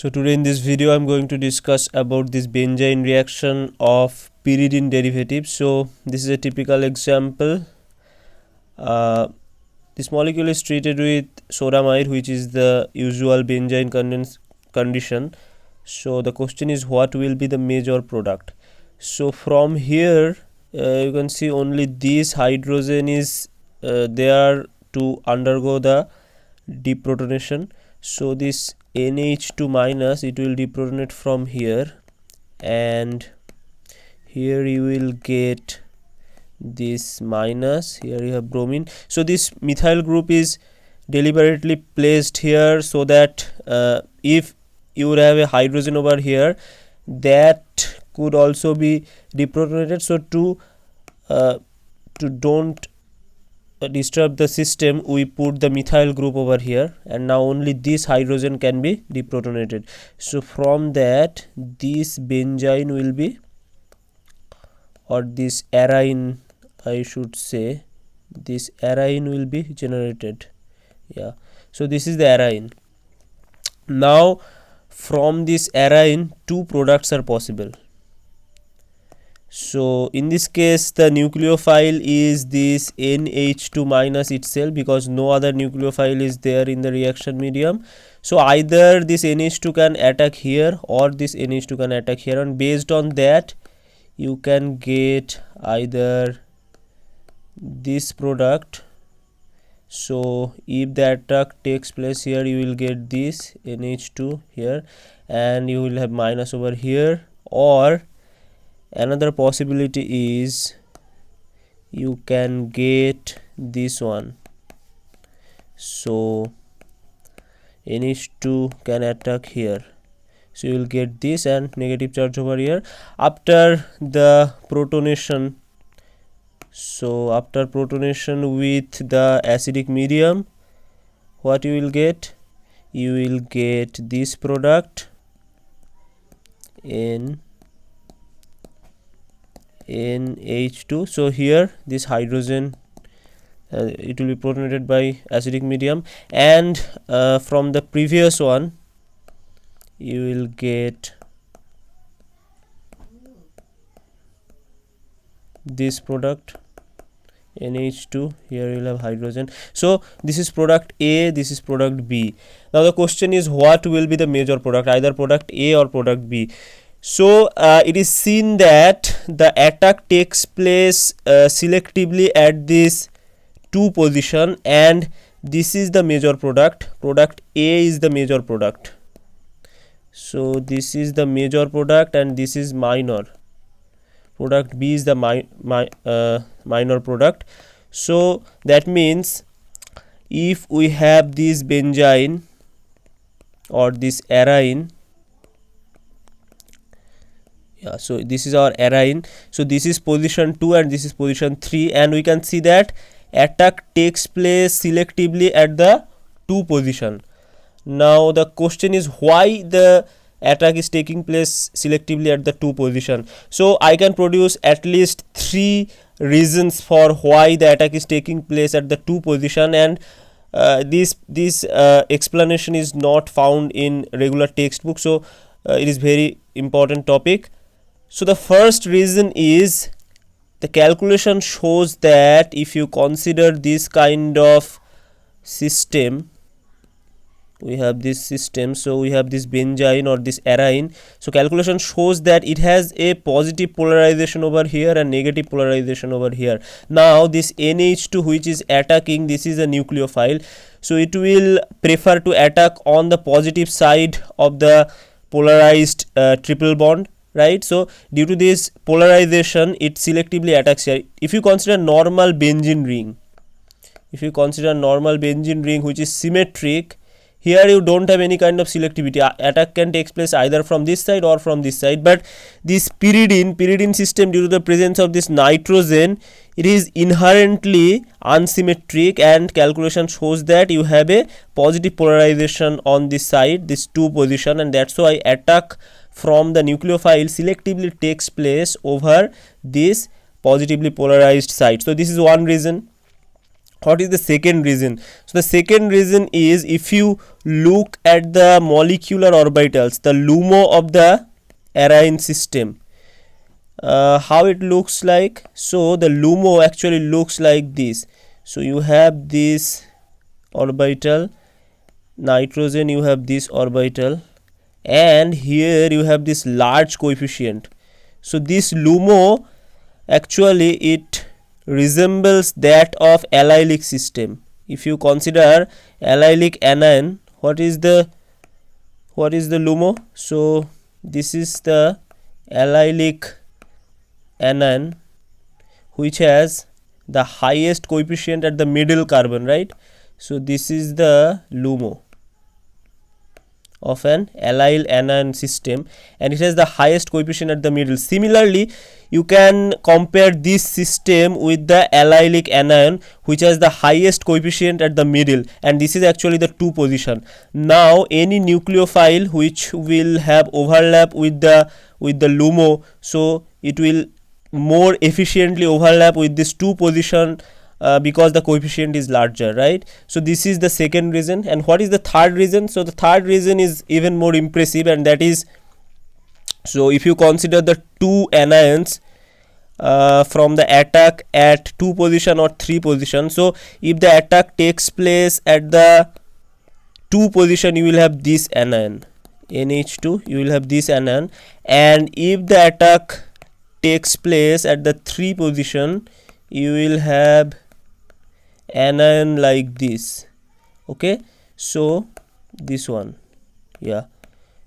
So today in this video I'm going to discuss about this benzene reaction of pyridine derivative. So this is a typical example. This molecule is treated with sodamide, which is the usual benzene condition. So the question is, what will be the major product? So from here you can see only this hydrogen is there to undergo the deprotonation. So this NH2 minus, it will deprotonate from here, and here you will get this minus. Here you have bromine. So this methyl group is deliberately placed here so that if you would have a hydrogen over here, that could also be deprotonated. So to don't disturb the system, we put the methyl group over here, and now only this hydrogen can be deprotonated. So from that, this benzene will be, or this arine, I should say, this arine will be generated. Yeah, so this is the arine. Now from this arine, two products are possible. So in this case, the nucleophile is this NH2 minus itself, because no other nucleophile is there in the reaction medium. So either this NH2 can attack here or this NH2 can attack here, and based on that you can get either this product. So if the attack takes place here, you will get this NH2 here and you will have minus over here, or another possibility is you can get this one. So NH2 can attack here, so you will get this and negative charge over here. After the protonation, so after protonation with the acidic medium, what you will get? You will get this product NH2. So here this hydrogen it will be protonated by acidic medium, and from the previous one you will get this product NH2. Here you will have hydrogen. So this is product A, this is product B. Now the question is, what will be the major product, either product A or product B? So it is seen that the attack takes place selectively at this 2 position, and this is the major product. Product A is the major product. So this is the major product and this is minor. Product B is the minor product. So that means if we have this benzene or this arine, yeah, so this is our arine. So this is position 2 and this is position 3, and we can see that attack takes place selectively at the 2 position. Now the question is, why the attack is taking place selectively at the 2 position? So I can produce at least 3 reasons for why the attack is taking place at the 2 position, and this explanation is not found in regular textbook. So it is very important topic. So the first reason is, the calculation shows that if you consider this kind of system, we have this system, so we have this benzene or this arine. So calculation shows that it has a positive polarization over here and negative polarization over here. Now this NH2, which is attacking, this is a nucleophile, so it will prefer to attack on the positive side of the polarized triple bond, right? So due to this polarization, it selectively attacks here. If you consider normal benzene ring, which is symmetric, here you don't have any kind of selectivity. Attack can take place either from this side or from this side. But this pyridine system, due to the presence of this nitrogen, it is inherently unsymmetric, and calculation shows that you have a positive polarization on this side, this 2 position, and that's why attack from the nucleophile selectively takes place over this positively polarized side. So this is one reason. What is the second reason? So the second reason is, if you look at the molecular orbitals, the LUMO of the arene system, how it looks like. So the LUMO actually looks like this. So you have this orbital, nitrogen, you have this orbital, and here you have this large coefficient. So this LUMO actually it resembles that of allylic system. If you consider allylic anion, what is the LUMO? So this is the allylic anion which has the highest coefficient at the middle carbon, right? So this is the LUMO of an allyl anion system, and it has the highest coefficient at the middle. Similarly, you can compare this system with the allylic anion which has the highest coefficient at the middle, and this is actually the 2 position. Now any nucleophile which will have overlap with the LUMO, so it will more efficiently overlap with this 2 position because the coefficient is larger, right? So this is the second reason. And what is the third reason? So the third reason is even more impressive, and that is, so if you consider the 2 anions from the attack at 2 position or 3 position, so if the attack takes place at the 2 position, you will have this anion NH2, you will have this anion, and if the attack takes place at the 3 position, you will have anion like this. Okay, so this one, yeah.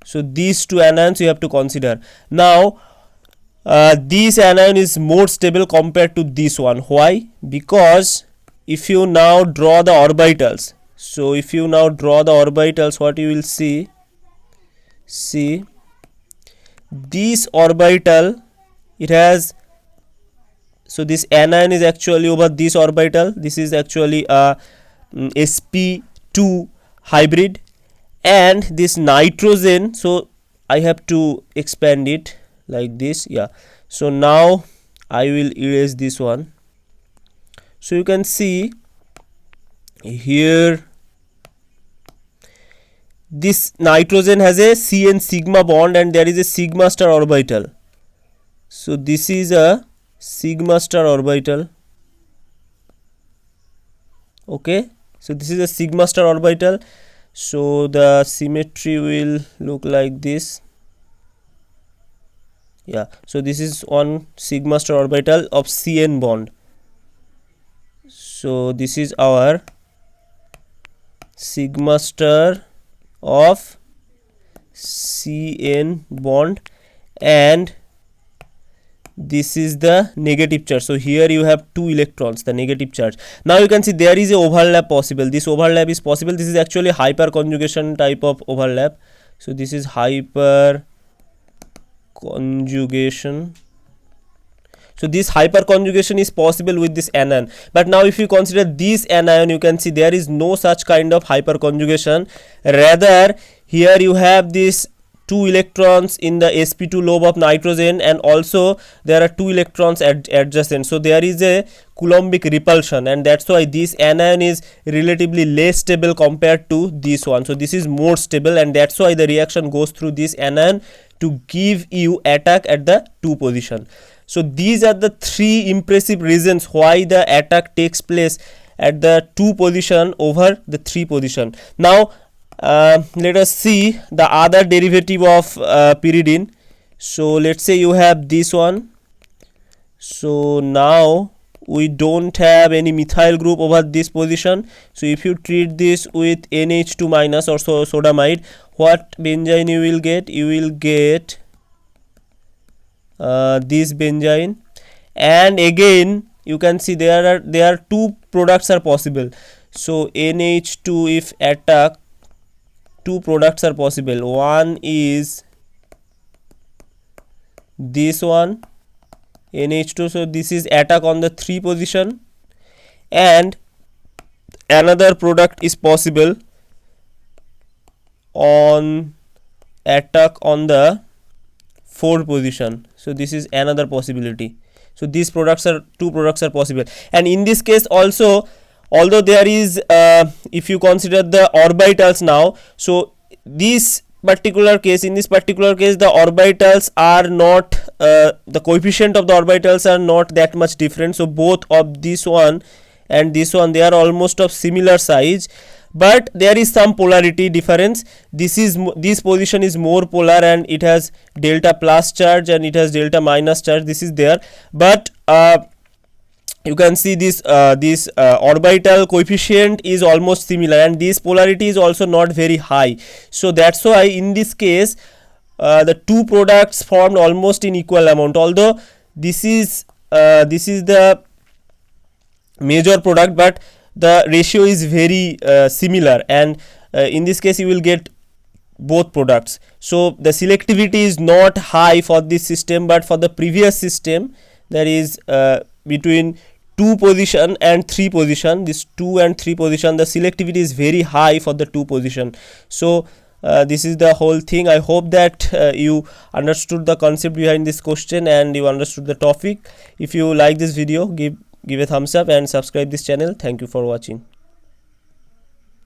So these 2 anions you have to consider. Now this anion is more stable compared to this one. Why? Because if you now draw the orbitals, so if you now draw the orbitals, what you will see this orbital, it has, so this anion is actually over this orbital. This is actually a sp2 hybrid, and this nitrogen, so I have to expand it like this, yeah. So now I will erase this one. So you can see here this nitrogen has a CN sigma bond, and there is a sigma star orbital. So this is a sigma star orbital. Okay, so this is a sigma star orbital. So the symmetry will look like this, yeah. So this is one sigma star orbital of CN bond. So this is our sigma star of CN bond, and this is the negative charge. So here you have 2 electrons, the negative charge. Now you can see there is a overlap possible. This overlap is possible. This is actually hyper conjugation type of overlap. So this is hyper conjugation. So this hyper conjugation is possible with this anion. But now if you consider this anion, you can see there is no such kind of hyper conjugation. Rather, here you have this 2 electrons in the sp2 lobe of nitrogen, and also there are 2 electrons adjacent. So there is a Coulombic repulsion, and that's why this anion is relatively less stable compared to this one. So this is more stable, and that's why the reaction goes through this anion to give you attack at the 2 position. So these are the 3 impressive reasons why the attack takes place at the 2 position over the 3 position. Now let us see the other derivative of pyridine. So let's say you have this one. So now we don't have any methyl group over this position. So if you treat this with NH2 minus or sodamide, what benzene you will get? You will get this benzene, and again you can see there are 2 products are possible. So NH2 if attack, 2 products are possible. One is this one, NH2, so this is attack on the 3 position, and another product is possible on attack on the 4 position. So this is another possibility. So these 2 products are possible, and in this case also although there is if you consider the orbitals now, so this particular case, in this particular case, the orbitals are not the coefficient of the orbitals are not that much different. So both of this one and this one, they are almost of similar size, but there is some polarity difference. This position is more polar and it has delta plus charge and it has delta minus charge. This is there, but you can see this orbital coefficient is almost similar, and this polarity is also not very high. So that's why in this case the two products formed almost in equal amount, although this is the major product, but the ratio is very similar, and in this case you will get both products. So the selectivity is not high for this system, but for the previous system, that is between 2 position and 3 position, this 2 and 3 position, the selectivity is very high for the 2 position. So this is the whole thing. I hope that you understood the concept behind this question and you understood the topic. If you like this video, give a thumbs up and subscribe this channel. Thank you for watching.